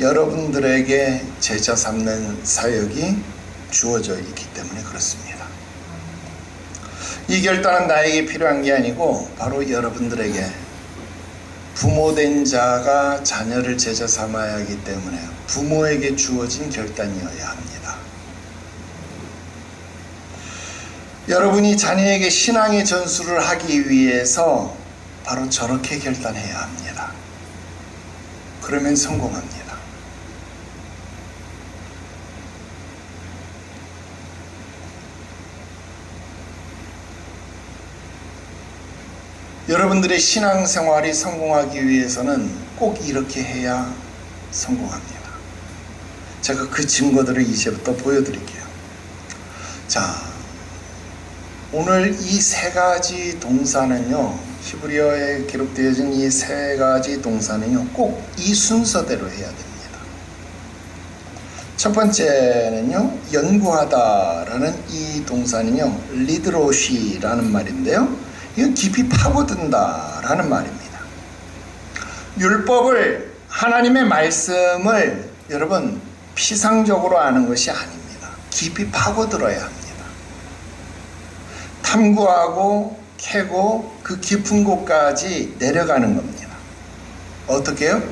여러분들에게 제자 삼는 사역이 주어져 있기 때문에 그렇습니다. 이 결단은 나에게 필요한 게 아니고 바로 여러분들에게, 부모된 자가 자녀를 제자 삼아야 하기 때문에 부모에게 주어진 결단이어야 합니다. 여러분이 자녀에게 신앙의 전수를 하기 위해서 바로 저렇게 결단해야 합니다. 그러면 성공합니다. 여러분들의 신앙생활이 성공하기 위해서는 꼭 이렇게 해야 성공합니다. 제가 그 증거들을 이제부터 보여드릴게요. 자, 오늘 이 세 가지 동사는요, 히브리어에 기록되어진 이 세 가지 동사는요, 꼭 이 순서대로 해야 됩니다. 첫 번째는요, 연구하다라는 이 동사는요, 리드로시라는 말인데요, 이건 깊이 파고든다라는 말입니다. 율법을, 하나님의 말씀을 여러분 피상적으로 아는 것이 아닙니다. 깊이 파고들어야 합니다. 탐구하고 캐고 그 깊은 곳까지 내려가는 겁니다. 어떻게 해요?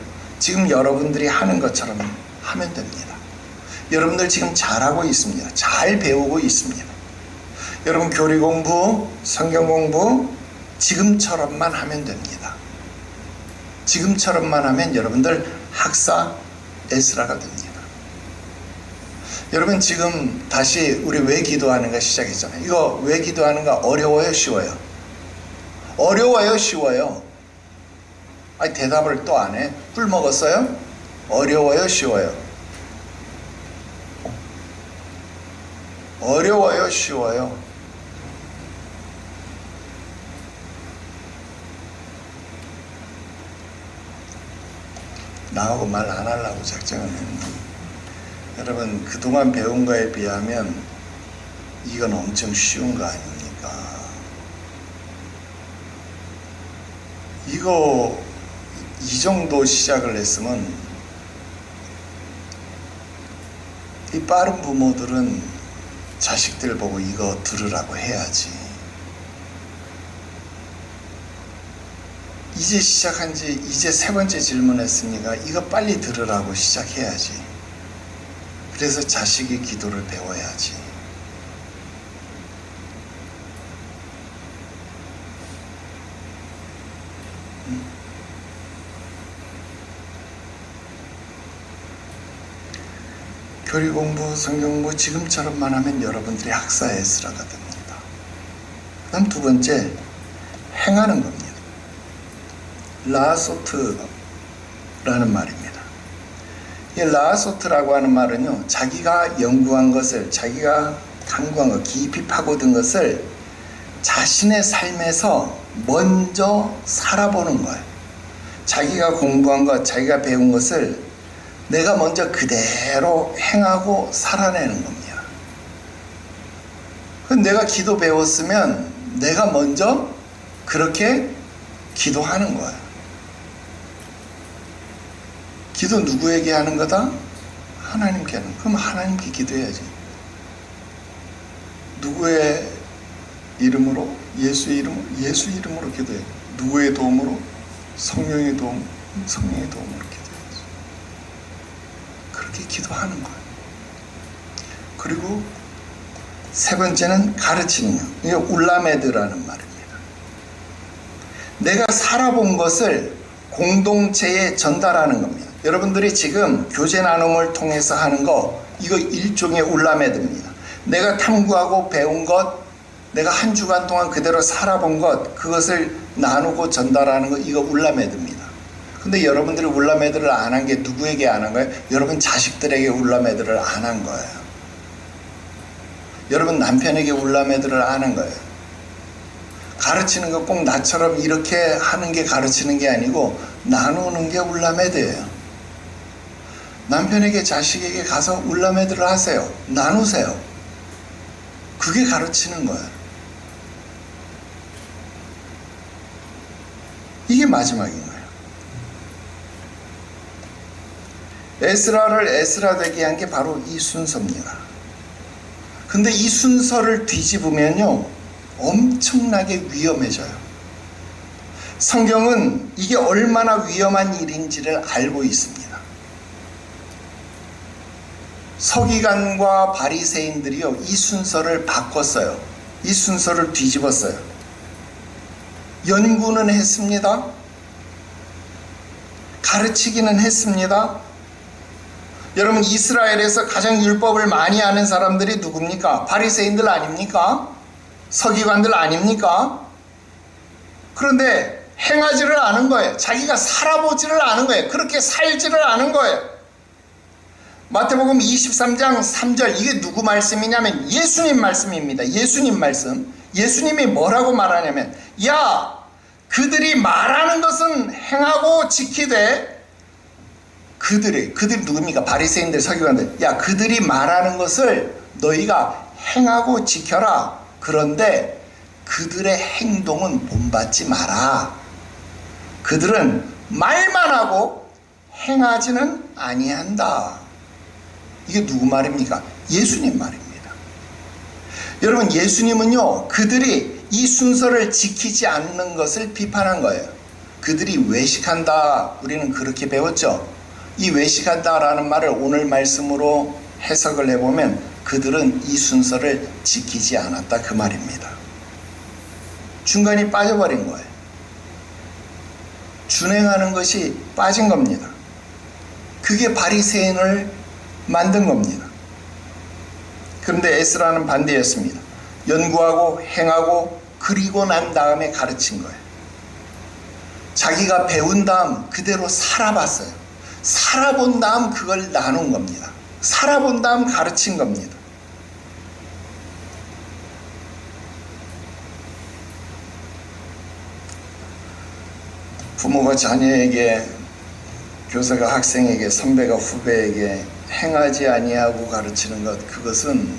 지금 여러분들이 하는 것처럼 하면 됩니다. 여러분들 지금 잘하고 있습니다. 잘 배우고 있습니다. 여러분 교리 공부, 성경 공부 지금처럼만 하면 됩니다. 지금처럼만 하면 여러분들 학사 에스라가 됩니다. 여러분 지금 다시 우리 왜 기도하는가 시작했잖아요. 이거 왜 기도하는가 어려워요, 쉬워요? 어려워요, 쉬워요? 아니 대답을 또 안 해? 꿀 먹었어요? 어려워요, 쉬워요? 어려워요, 쉬워요? 나하고 말 안 하려고 작정을 했는데, 여러분 그동안 배운 거에 비하면 이건 엄청 쉬운 거 아닙니까? 이거 이 정도 시작을 했으면 이 빠른 부모들은 자식들 보고 이거 들으라고 해야지. 이제 시작한 지 이제 세 번째 질문했으니까 이거 빨리 들으라고 시작해야지. 그래서 자식이 기도를 배워야지. 교리 공부, 성경 공부 지금처럼만 하면 여러분들이 학사 에스라가 됩니다. 그다음 두 번째, 행하는 겁니다. 라소트라는 말입니다. 이 라소트라고 하는 말은요, 자기가 연구한 것을, 자기가 탐구한 것, 깊이 파고든 것을 자신의 삶에서 먼저 살아보는 거예요. 자기가 공부한 것, 자기가 배운 것을 내가 먼저 그대로 행하고 살아내는 겁니다. 내가 기도 배웠으면 내가 먼저 그렇게 기도하는 거예요. 기도 누구에게 하는 거다? 하나님께 하는 거야. 그럼 하나님께 기도해야지. 누구의 이름으로? 예수 이름으로 기도해. 누구의 도움으로? 성령의 도움으로 기도해야지. 그렇게 기도하는 거예요. 그리고 세 번째는 가르치는 거. 이게 울라메드라는 말입니다. 내가 살아본 것을 공동체에 전달하는 겁니다. 여러분들이 지금 교제 나눔을 통해서 하는 거, 이거 일종의 울라메드입니다. 내가 탐구하고 배운 것, 내가 한 주간 동안 그대로 살아본 것, 그것을 나누고 전달하는 것, 이거 울라메드입니다. 근데 여러분들이 울라메드를 안 한 게 누구에게 안 한 거예요? 여러분 자식들에게 울라메드를 안 한 거예요. 여러분 남편에게 울라메드를 안 한 거예요. 가르치는 거 꼭 나처럼 이렇게 하는 게 가르치는 게 아니고 나누는 게 울라메드예요. 남편에게 자식에게 가서 울라메드를 하세요. 나누세요. 그게 가르치는 거예요. 이게 마지막인 거예요. 에스라를 에스라 되게 한 게 바로 이 순서입니다. 근데 이 순서를 뒤집으면요, 엄청나게 위험해져요. 성경은 이게 얼마나 위험한 일인지를 알고 있습니다. 서기관과 바리새인들이요, 이 순서를 바꿨어요. 이 순서를 뒤집었어요. 연구는 했습니다. 가르치기는 했습니다. 여러분, 이스라엘에서 가장 율법을 많이 아는 사람들이 누굽니까? 바리새인들 아닙니까? 서기관들 아닙니까? 그런데 행하지를 않은 거예요. 자기가 살아보지를 않은 거예요. 그렇게 살지를 않은 거예요. 마태복음 23장 3절, 이게 누구 말씀이냐면 예수님 말씀입니다. 예수님 말씀. 예수님이 뭐라고 말하냐면, 야, 그들이 말하는 것은 행하고 지키되, 그들이 누굽니까? 바리새인들, 서기관들. 야, 그들이 말하는 것을 너희가 행하고 지켜라. 그런데 그들의 행동은 본받지 마라. 그들은 말만 하고 행하지는 아니한다. 이게 누구 말입니까? 예수님 말입니다. 여러분, 예수님은요, 그들이 이 순서를 지키지 않는 것을 비판한 거예요. 그들이 외식한다. 우리는 그렇게 배웠죠. 이 외식한다라는 말을 오늘 말씀으로 해석을 해보면 그들은 이 순서를 지키지 않았다, 그 말입니다. 중간이 빠져버린 거예요. 준행하는 것이 빠진 겁니다. 그게 바리새인을 만든 겁니다. 그런데 에스라는 반대였습니다. 연구하고 행하고 그리고 난 다음에 가르친 거예요. 자기가 배운 다음 그대로 살아봤어요. 살아본 다음 그걸 나눈 겁니다. 살아본 다음 가르친 겁니다. 부모가 자녀에게, 교사가 학생에게, 선배가 후배에게 행하지 아니하고 가르치는 것, 그것은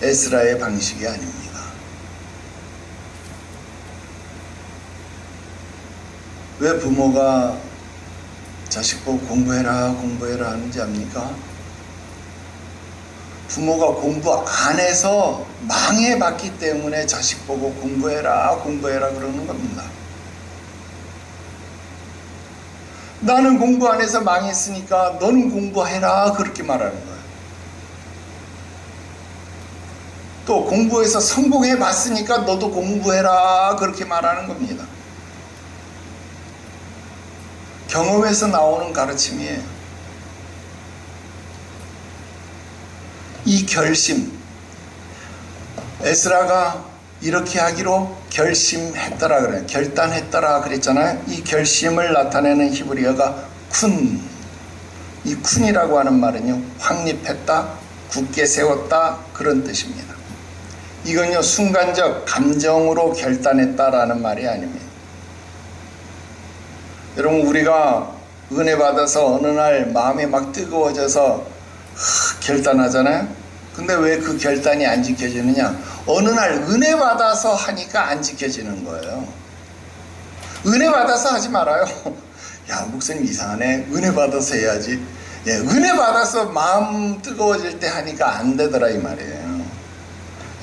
에스라의 방식이 아닙니다. 왜 부모가 자식 보고 공부해라 하는지 압니까? 부모가 공부 안 해서 망해봤기 때문에 자식 보고 공부해라 그러는 겁니다. 나는 공부 안 해서 망했으니까 너는 공부해라, 그렇게 말하는 거예요. 또 공부해서 성공해 봤으니까 너도 공부해라, 그렇게 말하는 겁니다. 경험에서 나오는 가르침이에요. 이 결심, 에스라가 이렇게 하기로 결심했더라 그래요. 결단했더라 그랬잖아요. 이 결심을 나타내는 히브리어가 쿤. 이 쿤이라고 하는 말은요, 확립했다, 굳게 세웠다, 그런 뜻입니다. 이건요, 순간적 감정으로 결단했다라는 말이 아닙니다. 여러분, 우리가 은혜 받아서 어느 날 마음이 막 뜨거워져서 결단하잖아요. 근데 왜 그 결단이 안 지켜지느냐? 어느 날 은혜 받아서 하니까 안 지켜지는 거예요. 은혜 받아서 하지 말아요. 야, 목사님 이상하네. 은혜 받아서 해야지. 예, 은혜 받아서 마음 뜨거워질 때 하니까 안 되더라, 이 말이에요.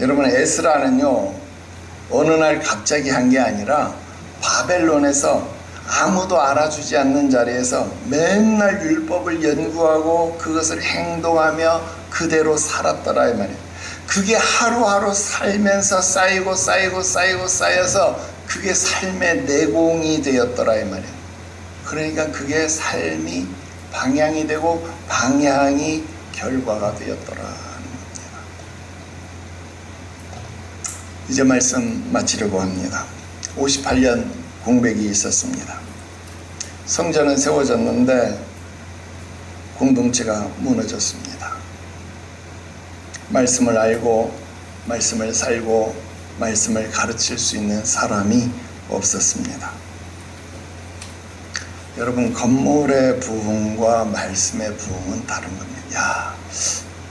여러분, 에스라는요, 어느 날 갑자기 한 게 아니라 바벨론에서 아무도 알아주지 않는 자리에서 맨날 율법을 연구하고 그것을 행동하며 그대로 살았더라, 이 말이에요. 그게 하루하루 살면서 쌓여서 그게 삶의 내공이 되었더라, 이 말이에요. 그러니까 그게 삶이 방향이 되고 방향이 결과가 되었더라 하는 겁니다. 이제 말씀 마치려고 합니다. 58년 공백이 있었습니다. 성전은 세워졌는데 공동체가 무너졌습니다. 말씀을 알고 말씀을 살고 말씀을 가르칠 수 있는 사람이 없었습니다. 여러분, 건물의 부흥과 말씀의 부흥은 다른 겁니다. 야,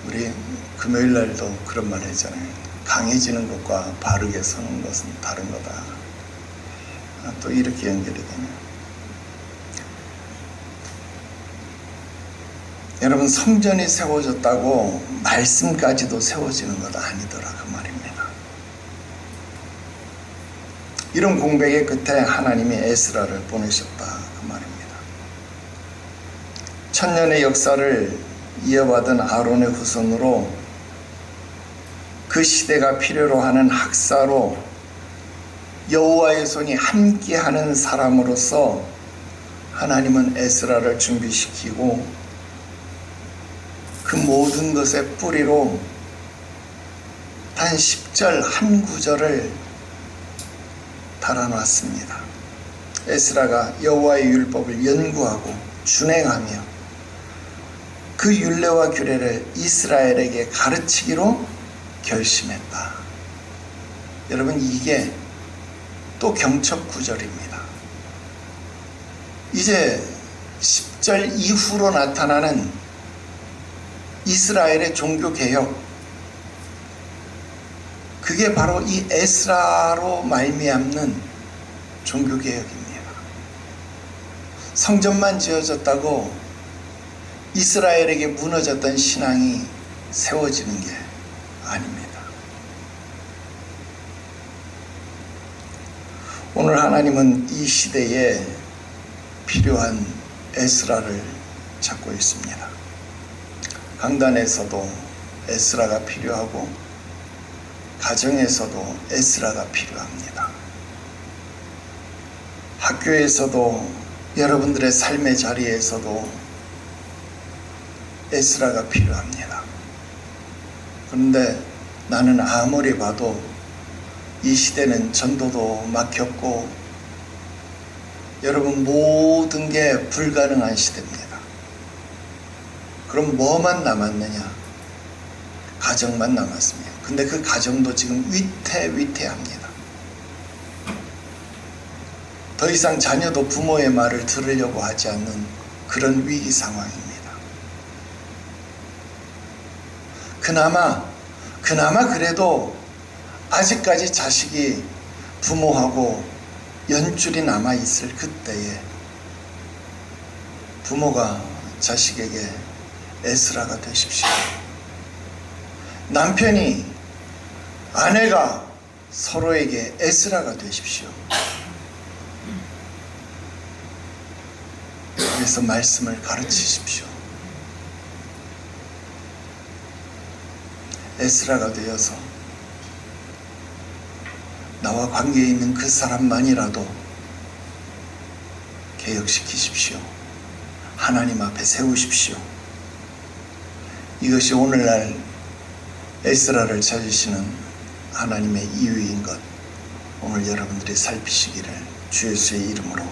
우리 금요일 날도 그런 말 했잖아요. 강해지는 것과 바르게 서는 것은 다른 거다. 또 이렇게 연결이 되네요. 여러분, 성전이 세워졌다고 말씀까지도 세워지는 것 아니더라 그 말입니다. 이런 공백의 끝에 하나님이 에스라를 보내셨다 그 말입니다. 천년의 역사를 이어받은 아론의 후손으로 그 시대가 필요로 하는 학사로 여호와의 손이 함께하는 사람으로서 하나님은 에스라를 준비시키고 그 모든 것의 뿌리로 단 10절 한 구절을 달아놨습니다. 에스라가 여호와의 율법을 연구하고 준행하며 그 율례와 규례를 이스라엘에게 가르치기로 결심했다. 여러분, 이게 또 경첩 구절입니다. 이제 10절 이후로 나타나는 이스라엘의 종교개혁, 그게 바로 이 에스라로 말미암는 종교개혁입니다. 성전만 지어졌다고 이스라엘에게 무너졌던 신앙이 세워지는 게 아닙니다. 오늘 하나님은 이 시대에 필요한 에스라를 찾고 있습니다. 강단에서도 에스라가 필요하고 가정에서도 에스라가 필요합니다. 학교에서도 여러분들의 삶의 자리에서도 에스라가 필요합니다. 그런데 나는 아무리 봐도 이 시대는 전도도 막혔고 여러분 모든 게 불가능한 시대입니다. 그럼 뭐만 남았느냐? 가정만 남았습니다. 근데 그 가정도 지금 위태위태합니다. 더 이상 자녀도 부모의 말을 들으려고 하지 않는 그런 위기 상황입니다. 그나마 그래도 아직까지 자식이 부모하고 연줄이 남아있을 그때에 부모가 자식에게 에스라가 되십시오. 남편이 아내가 서로에게 에스라가 되십시오. 그래서 말씀을 가르치십시오. 에스라가 되어서 나와 관계에 있는 그 사람만이라도 개혁시키십시오. 하나님 앞에 세우십시오. 이것이 오늘날 에스라를 찾으시는 하나님의 이유인 것, 오늘 여러분들이 살피시기를 주 예수의 이름으로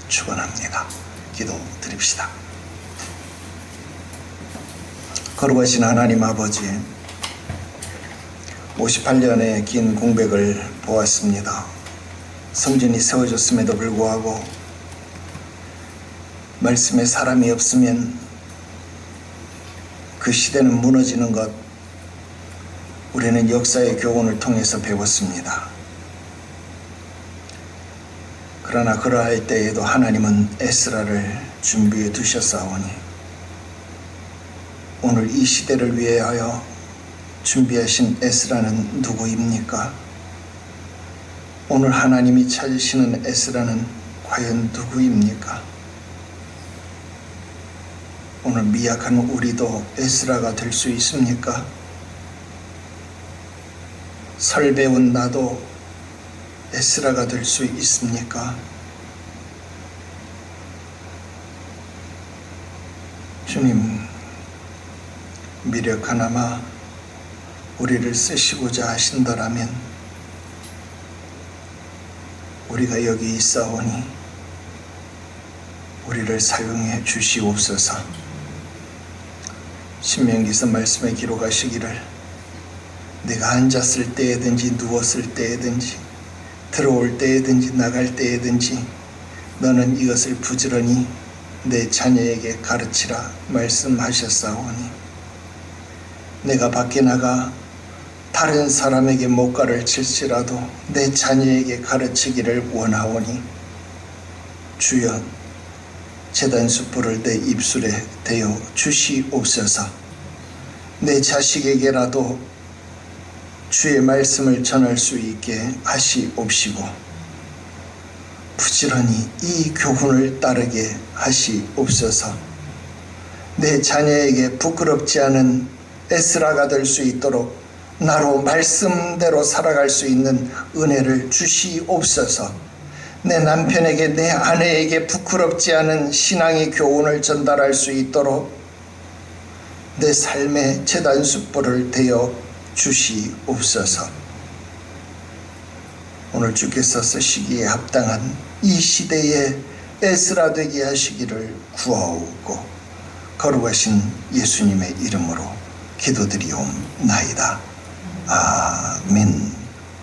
축원합니다. 기도드립시다. 거룩하신 하나님 아버지, 58년의 긴 공백을 보았습니다. 성전이 세워졌음에도 불구하고 말씀에 사람이 없으면 그 시대는 무너지는 것, 우리는 역사의 교훈을 통해서 배웠습니다. 그러나 그러할 때에도 하나님은 에스라를 준비해 두셨사오니 오늘 이 시대를 위하여 준비하신 에스라는 누구입니까? 오늘 하나님이 찾으시는 에스라는 과연 누구입니까? 오늘 미약한 우리도 에스라가 될 수 있습니까? 설 배운 나도 에스라가 될 수 있습니까? 주님, 미력 하나마 우리를 쓰시고자 하신다라면 우리가 여기 있사오니 우리를 사용해 주시옵소서. 신명기서 말씀에 기록하시기를 내가 앉았을 때에든지 누웠을 때에든지 들어올 때에든지 나갈 때에든지 너는 이것을 부지런히 내 자녀에게 가르치라 말씀하셨사오니 내가 밖에 나가 다른 사람에게 못 가르칠지라도 내 자녀에게 가르치기를 원하오니 주여 제단숯불을 내 입술에 대어 주시옵소서. 내 자식에게라도 주의 말씀을 전할 수 있게 하시옵시고 부지런히 이 교훈을 따르게 하시옵소서. 내 자녀에게 부끄럽지 않은 에스라가 될 수 있도록 나로 말씀대로 살아갈 수 있는 은혜를 주시옵소서. 내 남편에게 내 아내에게 부끄럽지 않은 신앙의 교훈을 전달할 수 있도록 내 삶의 제단숯불을 대어 주시옵소서. 오늘 주께서 쓰시기에 합당한 이 시대에 에스라 되게 하시기를 구하옵고 거룩하신 예수님의 이름으로 기도드리옵나이다. 아멘.